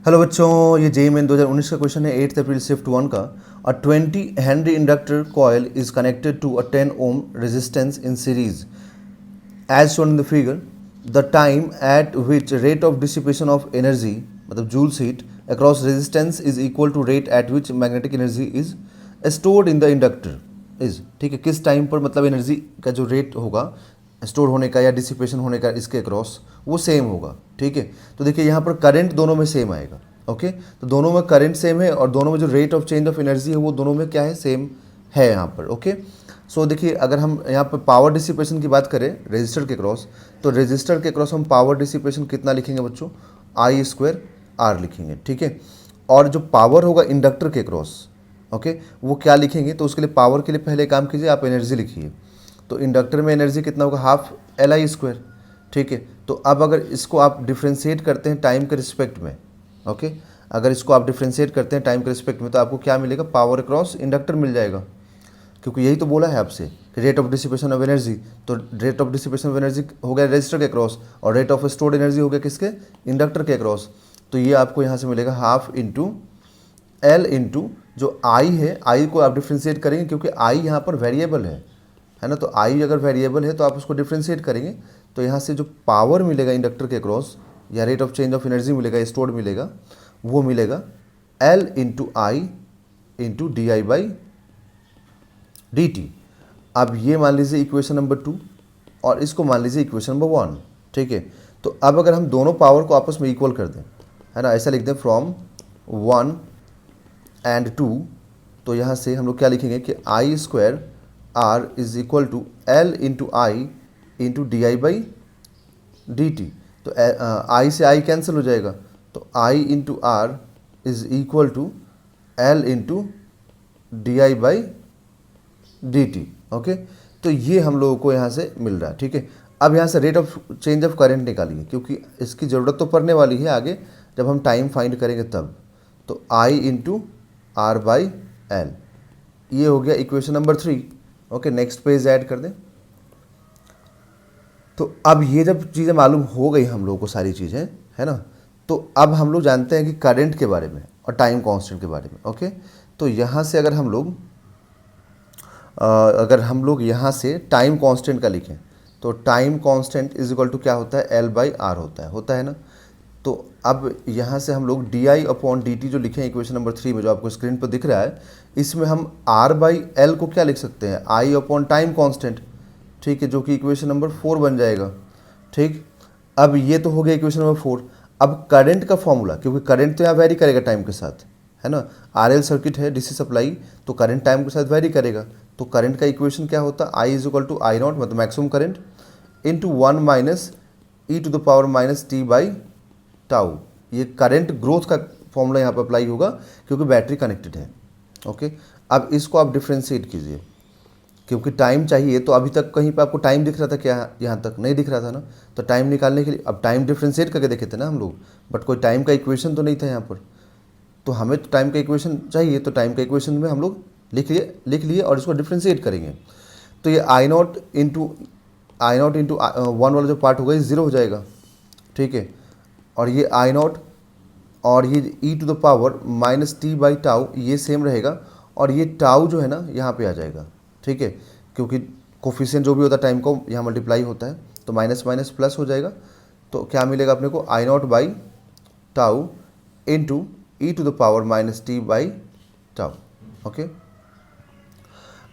Hello बच्चों, ये JEE main 2019 का क्वेश्चन है 8 अप्रैल शिफ्ट 1 का। A 20 henry inductor coil is connected to a 10 ohm resistance in series as shown in the figure. The time at which rate of dissipation of energy मतलब joules heat across resistance is equal to rate at which magnetic energy is stored in the inductor is. ठीक है, किस time पर मतलब energy का जो rate होगा store होने का या डिसिपेशन होने का इसके अक्रॉस वो सेम होगा। ठीक है, तो देखिए यहाँ पर करंट दोनों में सेम आएगा। ओके, तो दोनों में करंट सेम है और दोनों में जो rate of change of energy है वो दोनों में क्या है, सेम है यहाँ पर। ओके, सो देखिए अगर हम यहाँ पर पावर डिसिपेशन की बात करें रेजिस्टर के क्रॉस, तो रेजिस्टर के क्रॉस हम पावर डिसिपेशन कितना लिखेंगे बच्चों, आई स्क्वायर आर लिखेंगे। ठीक है, और जो पावर होगा इंडक्टर के क्रॉस, ओके, वो क्या लिखेंगे, तो उसके लिए पावर के लिए पहले काम कीजिए, आप एनर्जी लिखिए। तो इंडक्टर में एनर्जी कितना होगा, हाफ एल आई स्क्वायर। ठीक है, तो अब अगर इसको आप डिफ्रेंशिएट करते हैं टाइम के रिस्पेक्ट में, ओके, अगर इसको आप डिफ्रेंशिएट करते हैं टाइम के रिस्पेक्ट में तो आपको क्या मिलेगा, पावर अक्रॉस इंडक्टर मिल जाएगा, क्योंकि यही तो बोला है आपसे rate of dissipation of energy. तो rate of dissipation of energy हो गया रेजिस्टर के क्रॉस और रेट ऑफ स्टोर्ड एनर्जी हो गया किसके, इंडक्टर के क्रॉस। तो ये आपको यहाँ से मिलेगा हाफ इंटू एल इंटू जो आई है, आई को आप डिफ्रेंशिएट करेंगे क्योंकि आई यहाँ पर वेरिएबल है ना। तो आई अगर वेरिएबल है तो आप उसको डिफ्रेंशिएट करेंगे, तो यहाँ से जो पावर मिलेगा इंडक्टर के क्रॉस या rate of change of energy मिलेगा, स्टोर्ड मिलेगा, वो मिलेगा L into I into d I by d T. अब ये मान लीजिए इक्वेशन नंबर 2 और इसको मान लीजिए इक्वेशन नंबर 1। ठीक है, तो अब अगर हम दोनों पावर को आपस में इक्वल कर दें, है ना, ऐसा लिख दें फ्रॉम 1 एंड 2, तो यहाँ से हम लोग क्या लिखेंगे कि I square R is equal to L into I into d I by d t. तो आई से आई कैंसिल हो जाएगा, तो I into R is equal to L into d I by d t. Okay, तो ये हम लोगों को यहाँ से मिल रहा है। ठीक है, अब यहाँ से rate of change of current निकालिए क्योंकि इसकी ज़रूरत तो पड़ने वाली है आगे जब हम टाइम फाइंड करेंगे तब। तो I into R by L, ये हो गया equation number 3। Okay, next page add कर दें। तो अब ये जब चीज़ें मालूम हो गई हम लोगों को सारी चीज़ें, है ना, तो अब हम लोग जानते हैं कि करंट के बारे में और टाइम कांस्टेंट के बारे में। ओके, तो यहाँ से अगर हम लोग यहाँ से टाइम कांस्टेंट का लिखें तो time constant is equal to क्या होता है, एल बाई आर होता है ना। तो अब यहाँ से हम लोग D I upon D T जो लिखे हैं इक्वेशन नंबर 3 में जो आपको स्क्रीन पर दिख रहा है, इसमें हम आर बाई एल को क्या लिख सकते हैं, आई अपॉन टाइम कांस्टेंट। ठीक है, जो कि इक्वेशन नंबर 4 बन जाएगा। ठीक, अब ये तो हो गया इक्वेशन नंबर 4। अब करंट का फॉर्मूला, क्योंकि करंट तो यहाँ वेरी करेगा टाइम के साथ, है ना, आर एल सर्किट है डीसी सप्लाई, तो करंट टाइम के साथ वेरी करेगा। तो करंट का इक्वेशन क्या होता है, I is equal to I naught मतलब maximum current into 1 minus e to the power minus t by tau. ये करंट ग्रोथ का फॉर्मूला यहाँ पर अप्लाई होगा क्योंकि बैटरी कनेक्टेड है। ओके, अब इसको आप डिफ्रेंशिएट कीजिए क्योंकि टाइम चाहिए, तो अभी तक कहीं पे आपको टाइम दिख रहा था क्या, यहाँ तक नहीं दिख रहा था ना। तो टाइम निकालने के लिए अब टाइम डिफ्रेंशिएट करके देखे थे ना हम लोग, बट कोई टाइम का इक्वेशन तो नहीं था यहाँ पर। तो हमें तो टाइम का इक्वेशन चाहिए, तो टाइम का इक्वेशन में हम लोग लिख लिए और इसको डिफ्रेंशिएट करेंगे। तो ये आई नॉट इंटू 1 वाला जो पार्ट होगा ये 0 हो जाएगा। ठीक है, और ये आई नॉट और ये e to the power minus t by tau ये सेम रहेगा, और ये टाउ जो है ना यहाँ पे आ जाएगा। ठीक है, क्योंकि कोफिशिएंट जो भी होता है टाइम को यहाँ मल्टीप्लाई होता है, तो माइनस माइनस प्लस हो जाएगा। तो क्या मिलेगा अपने को, I naught by tau into e to the power minus t by tau. Okay,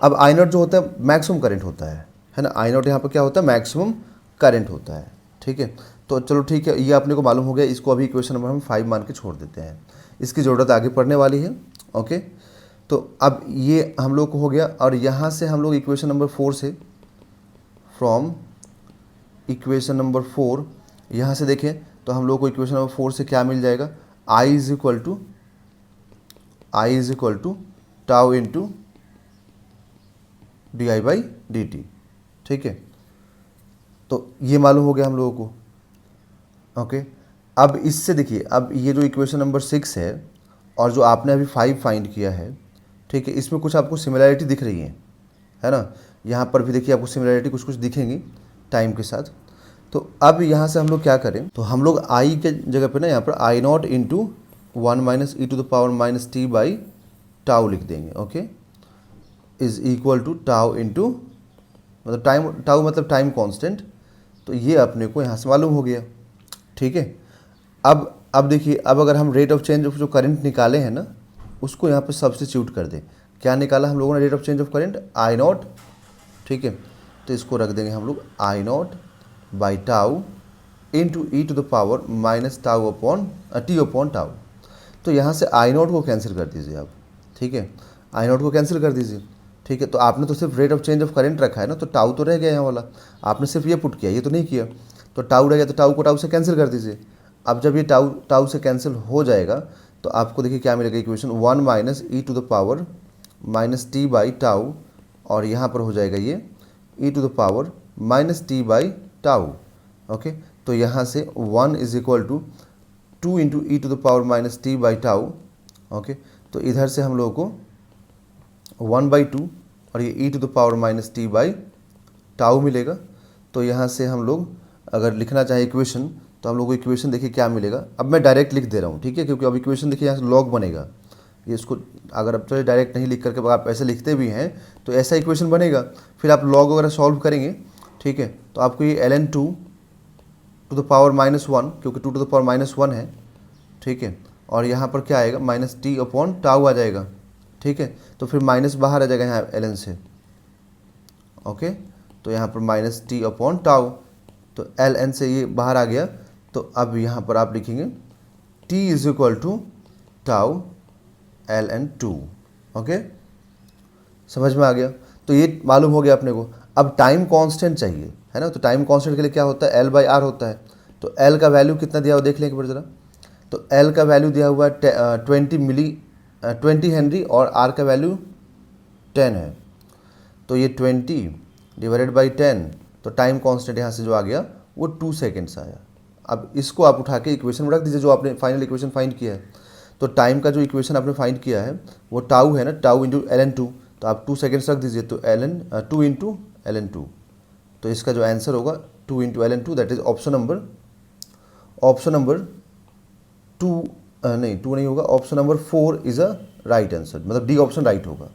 अब आई नॉट जो होता है मैक्सिमम करंट होता है ना, आई नॉट यहाँ पर क्या होता है, मैक्सिमम करंट होता है। ठीक है, तो चलो ठीक है, ये अपने को मालूम हो गया। इसको अभी इक्वेशन नंबर हम 5 मान के छोड़ देते हैं, इसकी ज़रूरत आगे पड़ने वाली है। ओके, तो अब ये हम लोग को हो गया, और यहाँ से हम लोग इक्वेशन नंबर 4 से, फ्रॉम इक्वेशन नंबर 4 यहाँ से देखें तो हम लोग को इक्वेशन नंबर 4 से क्या मिल जाएगा, I is equal to tau into d I by d t. ठीक है, तो ये मालूम हो गया हम लोगों को। ओके, अब इससे देखिए, अब ये जो इक्वेशन नंबर 6 है और जो आपने अभी 5 फाइंड किया है, ठीक है, इसमें कुछ आपको सिमिलैरिटी दिख रही है ना। यहाँ पर भी देखिए आपको सिमिलैरिटी कुछ दिखेंगी टाइम के साथ। तो अब यहाँ से हम लोग क्या करें, तो हम लोग आई के जगह पे ना यहाँ पर I naught into 1 minus e to the power minus t by tau लिख देंगे, okay, is equal to tau into, मतलब टाइम, टाउ मतलब टाइम कांस्टेंट, तो ये अपने को यहाँ से मालूम हो गया, ठीक है। अब देखिए, अब अगर हम रेट ऑफ चेंज ऑफ जो करंट निकाले हैं ना, उसको यहाँ पे सब्स्टिट्यूट कर दें। क्या निकाला हम लोगों ने rate of change of current? I naught, ठीक है, तो इसको रख देंगे हम लोग I naught by tau into e to the power minus tau upon t upon tau. तो यहाँ से आई नॉट को कैंसिल कर दीजिए आप, ठीक है, आई नॉट को कैंसिल कर दीजिए, ठीक है। तो आपने तो सिर्फ rate of change of current रखा है ना, तो टाउ तो रह गया यहाँ वाला, आपने सिर्फ ये पुट किया, ये तो नहीं किया, तो टाउ रह गया, तो टाउ को टाउ से कैंसिल कर दीजिए। अब जब ये टाउ से कैंसिल हो जाएगा तो आपको देखिए क्या मिलेगा equation, 1 minus e to the power minus t by tau, और यहाँ पर हो जाएगा ये e to the power minus t by tau, okay. तो यहाँ से 1 is equal to 2 into e to the power minus t by tau, okay. तो इधर से हम लोगों को 1/2 और ये e to the power minus t by tau मिलेगा। तो यहाँ से हम लोग अगर लिखना चाहे इक्वेशन, तो हम लोग को इक्वेशन देखिए क्या मिलेगा। अब मैं डायरेक्ट लिख दे रहा हूँ, ठीक है, क्योंकि अब इक्वेशन देखिए यहाँ से लॉग बनेगा, ये इसको अगर आप चलिए डायरेक्ट नहीं लिख करके आप ऐसे लिखते भी हैं तो ऐसा इक्वेशन बनेगा, फिर आप लॉग वगैरह सॉल्व करेंगे, ठीक है। तो आपको ये ln 2 टू द पावर -1, क्योंकि 2 टू द पावर -1 है, ठीक है, और यहाँ पर क्या आएगा माइनस टी अपॉन टाउ आ जाएगा, ठीक है। तो फिर माइनस बाहर आ जाएगा यहाँ ln से, ओके। तो यहाँ पर माइनस टी अपॉन टाउ, तो ln से ये बाहर आ गया, तो अब यहाँ पर आप लिखेंगे t is equal to tau ln 2, okay, समझ में आ गया। तो ये मालूम हो गया अपने को। अब टाइम कांस्टेंट चाहिए, है ना, तो टाइम कांस्टेंट के लिए क्या होता है, L/R होता है। तो L का वैल्यू कितना दिया हुआ देख लें एक बार ज़रा। तो L का वैल्यू दिया हुआ है 20 हेनरी और R का वैल्यू 10 है। तो ये 20 डिवाइडेड बाई 10, तो टाइम कांस्टेंट यहाँ से जो आ गया वो 2 सेकेंड्स आया। अब इसको आप उठा के इक्वेशन में रख दीजिए जो आपने फाइनल इक्वेशन फाइंड किया है। तो टाइम का जो इक्वेशन आपने फाइंड किया है वो टाउ है ना, टाउ इंटू ln 2, तो आप 2 सेकेंड्स रख दीजिए, तो 2 इंटू ln 2, तो इसका जो आंसर होगा 2 into ln 2, that is option number 2 नहीं 2 नहीं होगा, option number 4 is a right answer, मतलब डी ऑप्शन राइट होगा।